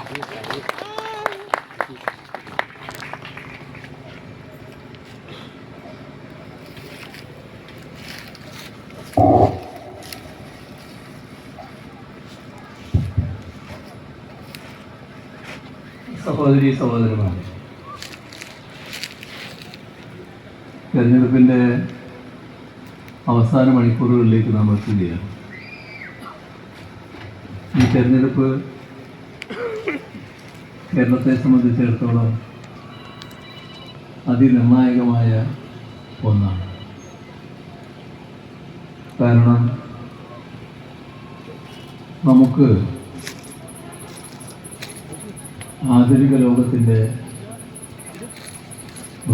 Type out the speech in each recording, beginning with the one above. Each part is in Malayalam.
സഹോദരി സഹോദരന്മാരെ, തെരഞ്ഞെടുപ്പിൻ്റെ അവസാന മണിക്കൂറുകളിലേക്ക് നാം എത്തുകയാണ്. ഈ തെരഞ്ഞെടുപ്പ് കേരളത്തെ സംബന്ധിച്ചിടത്തോളം അതിനിർണായകമായ ഒന്നാണ്. കാരണം നമുക്ക് ആധുനിക ലോകത്തിൻ്റെ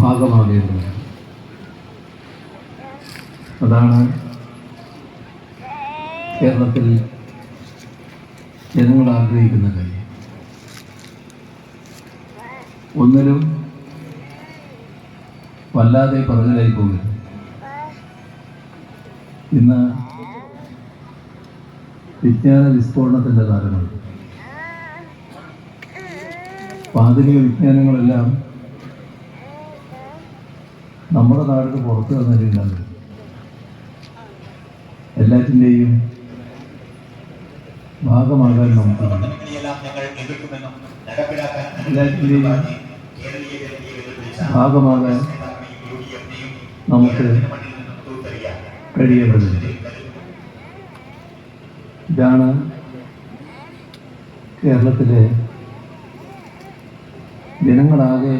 ഭാഗമാകേണ്ടത്. അതാണ് കേരളത്തിൽ ജനങ്ങൾ ആഗ്രഹിക്കുന്ന കാര്യം. ഒന്നിലും വല്ലാതെ പറഞ്ഞതായി പോകരുത്. ഇന്ന് വിജ്ഞാന വിസ്ഫോടനത്തിൻ്റെ കാലമാണ്. ആധുനിക വിജ്ഞാനങ്ങളെല്ലാം നമ്മുടെ നാടിന് പുറത്ത് വന്നിട്ടുണ്ടാകും. എല്ലാറ്റിൻ്റെയും ഭാഗമാകാൻ നമുക്ക് എല്ലാറ്റിൻ്റെയും ഭാഗമാകാൻ നമുക്ക് കഴിയേണ്ടതുണ്ട്. ഇതാണ് കേരളത്തിലെ ജനങ്ങളാകെ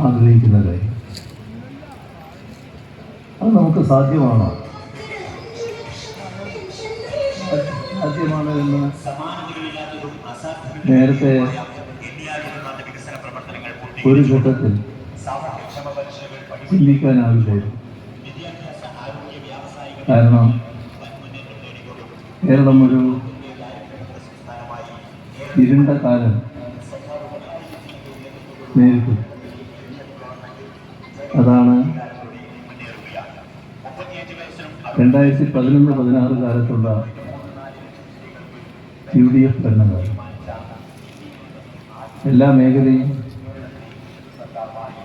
ആഗ്രഹിക്കുന്ന കാര്യം. അത് നമുക്ക് സാധ്യമാണോ? സാധ്യമാണ് എന്ന് നേരത്തെ ഒരു ഘട്ടത്തിൽ ചിന്തിക്കാനാവില്ലായിരുന്നു. കാരണം കേരളം ഒരു ഇരുണ്ട കാലം നേരിട്ടു. അതാണ് 2011-16 കാലത്തുള്ള UDF ഭരണകാലം. എല്ലാ മേഖലയും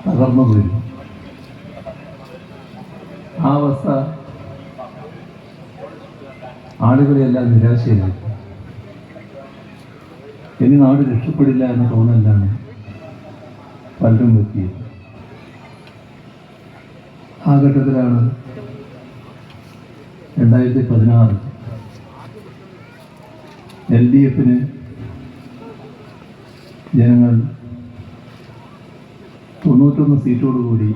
തകർന്നു പോയി. ആ അവസ്ഥ ആളുകളെല്ലാം നിരാശയിലായി. ഇനി നാട് രക്ഷപ്പെടില്ല എന്ന തോന്നലാണ് പലരും എത്തിയത്. ആ ഘട്ടത്തിലാണ് 2016 LDFന് ജനങ്ങൾ 91 സീറ്റോടുകൂടി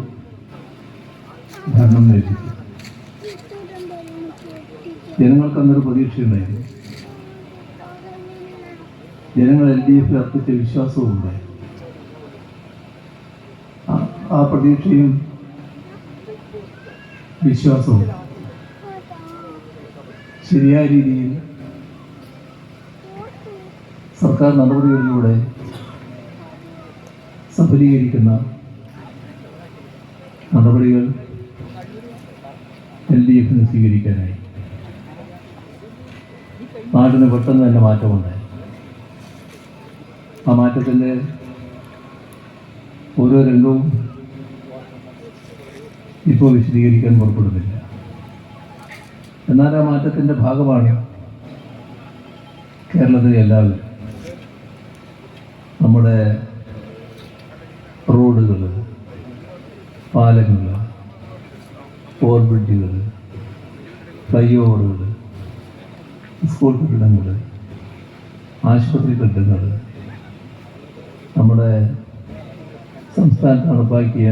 ഭരണം നേടി. ജനങ്ങൾക്ക് അന്നൊരു പ്രതീക്ഷയുണ്ടായിരുന്നു. ജനങ്ങൾ LDFിൽ അർപ്പിച്ച വിശ്വാസവും ഉണ്ടായി. ആ പ്രതീക്ഷയും വിശ്വാസവും ശരിയായ രീതിയിൽ സർക്കാർ നടപടികളിലൂടെ സഫലീകരിക്കുന്ന നടപടികൾ LDFിന് സ്വീകരിക്കാനായി. നാടിന് പെട്ടെന്ന് തന്നെ മാറ്റമുണ്ടായി. ആ മാറ്റത്തിൻ്റെ ഓരോ രംഗവും ഇപ്പോൾ വിശദീകരിക്കാൻ പുറപ്പെടുന്നില്ല. എന്നാൽ ആ മാറ്റത്തിൻ്റെ ഭാഗമാണ് കേരളത്തിലെ എല്ലാവരും. നമ്മുടെ റോഡുകൾ, പാലങ്ങൾ, ഓവർബ്രിഡ്ജുകൾ, ഫ്ലൈ ഓവറുകൾ, സ്കൂൾ കെട്ടിടങ്ങൾ, ആശുപത്രി കെട്ടിടങ്ങൾ, നമ്മുടെ സംസ്ഥാനത്ത് നടപ്പാക്കിയ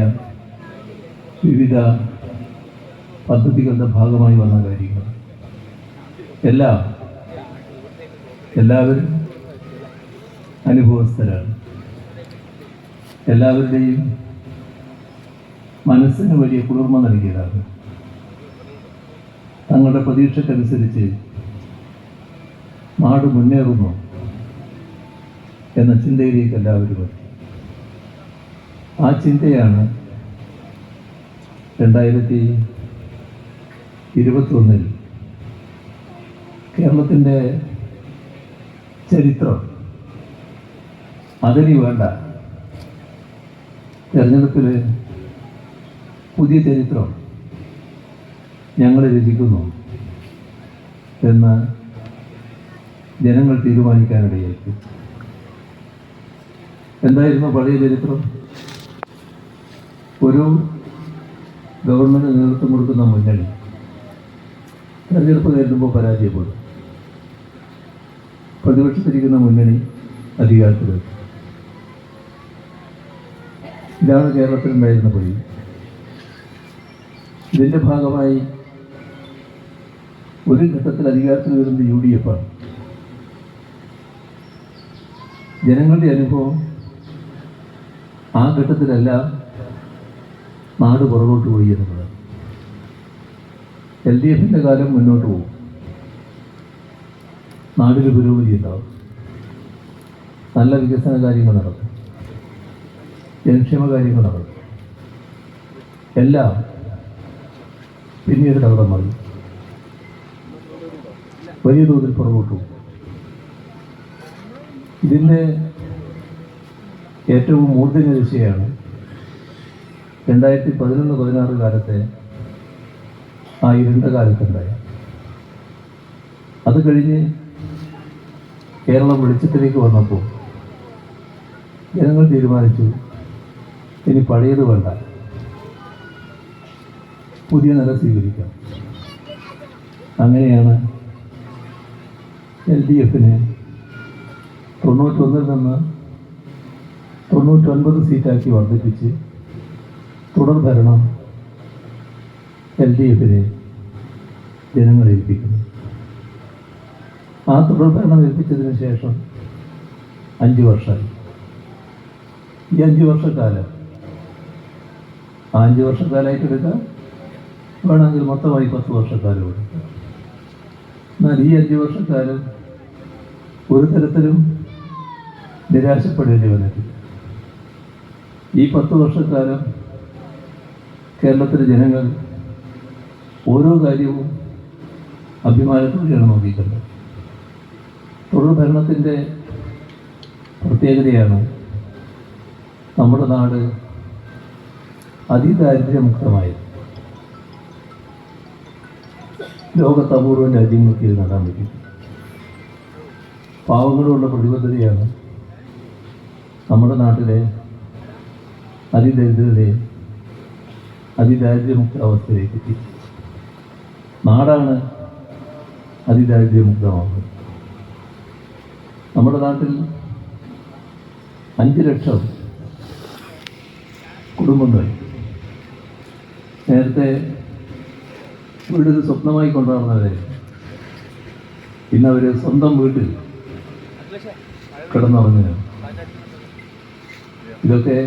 വിവിധ പദ്ധതികളുടെ ഭാഗമായി വന്ന കാര്യങ്ങൾ എല്ലാവരും അനുഭവസ്ഥരാണ്. എല്ലാവരുടെയും മനസ്സിന് വലിയ കുളിർമ നൽകിയതാണ്. തങ്ങളുടെ പ്രതീക്ഷക്കനുസരിച്ച് നാട് മുന്നേറുന്നു എന്ന ചിന്തയിലേക്ക് എല്ലാവരും എത്തി. ആ ചിന്തയാണ് 2021 കേരളത്തിൻ്റെ ചരിത്രം അതിനി വേണ്ട. തെരഞ്ഞെടുപ്പിൽ പുതിയ ചരിത്രം ഞങ്ങൾ രചിക്കുന്നു എന്ന് ജനങ്ങൾ തീരുമാനിക്കാനിടയായിരിക്കും. എന്തായിരുന്നു പഴയ ചരിത്രം? ഒരു ഗവൺമെൻറ് നേതൃത്വം കൊടുക്കുന്ന മുന്നണി തെരഞ്ഞെടുപ്പ് നേരിടുമ്പോൾ പരാജയപ്പെടും. പ്രതിപക്ഷത്തിരിക്കുന്ന മുന്നണി അധികാരത്തിൽ വരും. ഇതാണ് കേരളത്തിലുണ്ടായിരുന്ന പണി. ഇതിൻ്റെ ഭാഗമായി ഒരു ഘട്ടത്തിൽ അധികാരത്തിൽ വരുന്നത് UDF ആണ്. ജനങ്ങളുടെ അനുഭവം ആ ഘട്ടത്തിലെല്ലാം നാട് പുറകോട്ട് പോയി എന്നുള്ളത്. LDFൻ്റെ കാലം മുന്നോട്ട് പോകും. നാടിൽ പുരോഗതി ഉണ്ടാവും, നല്ല വികസന കാര്യങ്ങൾ നടക്കും, ജനക്ഷേമ കാര്യങ്ങൾ നടക്കും. എല്ലാം പിന്നീട് തവണ മാറി വലിയ തോതിൽ പുറകോട്ട് പോകും. ഇതിൻ്റെ ഏറ്റവും മൂർധന്യ ദിശയാണ് 2011-16 കാലത്തെ ആ ഇരുണ്ട കാലത്തുണ്ടായ. അത് കഴിഞ്ഞ് കേരളം വെളിച്ചത്തിലേക്ക് വന്നപ്പോൾ ജനങ്ങൾ തീരുമാനിച്ചു, ഇനി പഴയത് വേണ്ട, പുതിയ നില സ്വീകരിക്കാം. അങ്ങനെയാണ് LDFനെ 91 നിന്ന് 99 സീറ്റാക്കി വർദ്ധിപ്പിച്ച് തുടർ ഭരണം LDFനെ ജനങ്ങൾ ഏൽപ്പിക്കുന്നു. ആ തുടർ ഭരണം ഏൽപ്പിച്ചതിന് ശേഷം 5 വർഷമായി. ഈ 5 വർഷക്കാലം 5 വർഷക്കാലമായിട്ട് എടുക്കാം, വേണമെങ്കിൽ മൊത്തമായി 10 വർഷക്കാലം എടുക്കാം. എന്നാൽ ഈ 5 വർഷക്കാലം ഒരു തരത്തിലും നിരാശപ്പെടേണ്ടി വന്നിട്ടില്ല. ഈ 10 വർഷക്കാലം കേരളത്തിലെ ജനങ്ങൾ ഓരോ കാര്യവും അഭിമാനത്തോടെയാണ് നോക്കിക്കണ്ടത്. തുടർ ഭരണത്തിൻ്റെ പ്രത്യേകതയാണ് നമ്മുടെ നാട് അതിദാരിദ്ര്യമുക്തമായത്. ലോകത്ത് അപൂർവം രാജ്യങ്ങൾക്ക് ഇത് നേടാൻ പറ്റും. പാവങ്ങളുള്ള പ്രതിബദ്ധതയാണ് നമ്മുടെ നാട്ടിലെ അതിദരിദ്രതയെ അതിദാരിദ്ര്യമുക്ത അവസ്ഥയിലേക്ക് എത്തി. നാടാണ് അതിദാരിദ്ര്യമുക്തമാകുന്നത്. നമ്മുടെ നാട്ടിൽ 5 ലക്ഷം കുടുംബങ്ങൾ നേരത്തെ വീടൊരു സ്വപ്നമായി കൊണ്ടുവന്നവരെ ഇന്നവർ സ്വന്തം വീട്ടിൽ കിടന്നുറങ്ങുകയാണ്. ഇതൊക്കെ